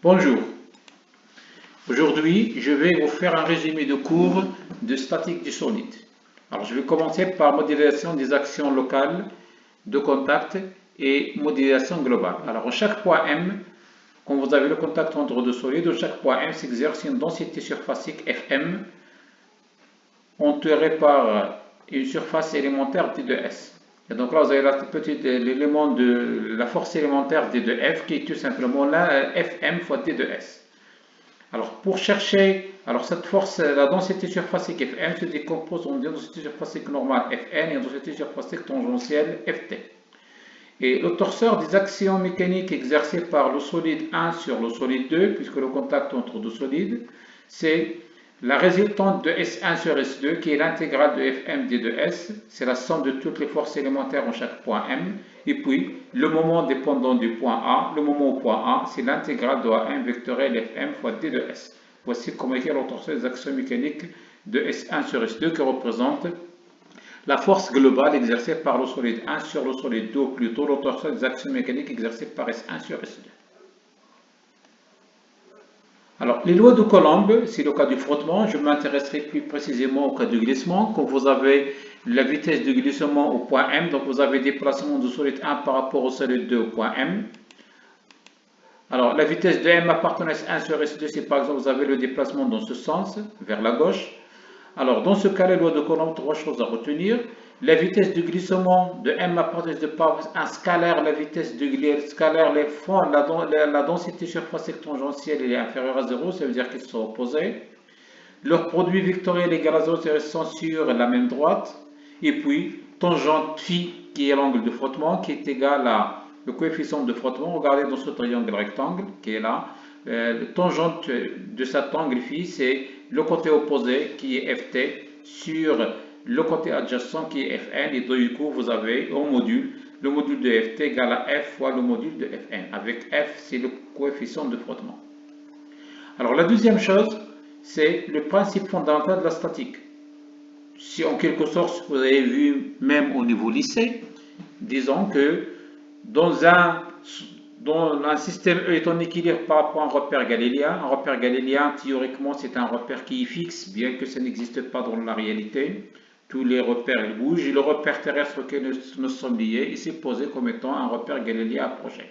Bonjour, aujourd'hui je vais vous faire un résumé de cours de statique du solide. Alors je vais commencer par modélisation des actions locales de contact et modélisation globale. Alors à chaque point M, quand vous avez le contact entre deux solides, chaque point M s'exerce une densité surfacique Fm entourée par une surface élémentaire d de S. Et donc là, vous avez l'élément de la force élémentaire d de F qui est tout simplement là Fm fois d de S. Alors pour chercher, cette force, la densité surfacique Fm se décompose en densité surfacique normale Fn et en densité surfacique tangentielle Ft. Et le torseur des actions mécaniques exercées par le solide 1 sur le solide 2, puisque le contact entre deux solides, c'est la résultante de S1 sur S2, qui est l'intégrale de Fm d de S, c'est la somme de toutes les forces élémentaires en chaque point M, et puis le moment dépendant du point A, le moment au point A, c'est l'intégrale de A1 vectoriel Fm fois d de S. Voici comment écrire le torseur des actions mécaniques de S1 sur S2, qui représente la force globale exercée par le solide 1 sur le solide 2, ou plutôt le torseur des actions mécaniques exercées par S1 sur S2. Alors, les lois de Coulomb, c'est le cas du frottement. Je m'intéresserai plus précisément au cas du glissement. Quand vous avez la vitesse de glissement au point M, donc vous avez déplacement du solide 1 par rapport au solide 2 au point M. Alors, la vitesse de M appartenant à S1 sur S2, c'est par exemple, vous avez le déplacement dans ce sens, vers la gauche. Alors, dans ce cas, les lois de Coulomb, trois choses à retenir. La vitesse de glissement de M appartenant par un scalaire, la vitesse de scalaire, les fonds, la densité surfacique tangentielle est inférieure à 0, ça veut dire qu'ils sont opposés. Leur produit vectoriel égal à 0, c'est sur la même droite. Et puis, tangente phi, qui est l'angle de frottement, qui est égal à le coefficient de frottement. Regardez dans ce triangle rectangle qui est là. Le tangente de cet angle phi, c'est le côté opposé qui est Ft sur le côté adjacent qui est Fn. Et du coup, vous avez un module, le module de Ft égal à F fois le module de Fn. Avec F, c'est le coefficient de frottement. Alors, la deuxième chose, c'est le principe fondamental de la statique. Si en quelque sorte, vous avez vu même au niveau lycée, disons que dans un système E est en équilibre par rapport à un repère galiléen, théoriquement, c'est un repère qui est fixe, bien que ça n'existe pas dans la réalité. Tous les repères ils bougent, et le repère terrestre auquel nous sommes liés, il s'est posé comme étant un repère galiléen approché.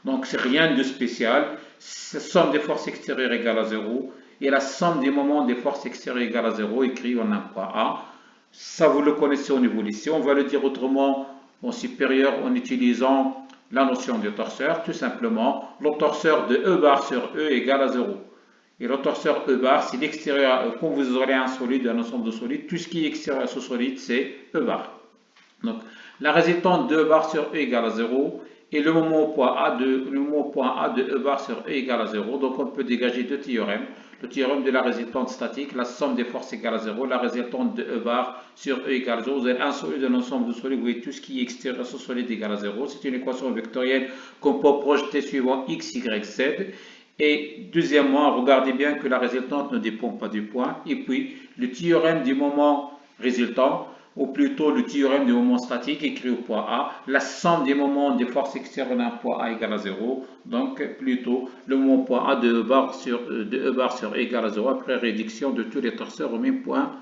Donc, c'est rien de spécial. La somme des forces extérieures égale à 0 et la somme des moments des forces extérieures égale à 0 écrit en un point A. Ça, vous le connaissez au niveau lycée. On va le dire autrement en supérieur en utilisant la notion de torseur. Tout simplement, le torseur de E bar sur E égale à 0. Et le torseur E bar, c'est l'extérieur. Quand vous aurez un solide, un ensemble de solides, tout ce qui est extérieur à ce solide, c'est E bar. Donc, la résultante de E bar sur E égale à 0 et le moment au point A de E bar sur E égale à 0. Donc, on peut dégager deux théorèmes. Le théorème de la résultante statique, la somme des forces égale à 0. La résultante de E bar sur E égale à 0. Vous avez un solide, un ensemble de solides. Vous voyez tout ce qui est extérieur à ce solide égale à 0. C'est une équation vectorielle qu'on peut projeter suivant x, y, z. Et deuxièmement, regardez bien que la résultante ne dépend pas du point. Et puis, le théorème du moment résultant, ou plutôt le théorème du moment statique écrit au point A, la somme des moments des forces extérieures d'un point A égale à 0, donc plutôt le moment point A de E bar sur E égale à 0 après réduction de tous les torseurs au même point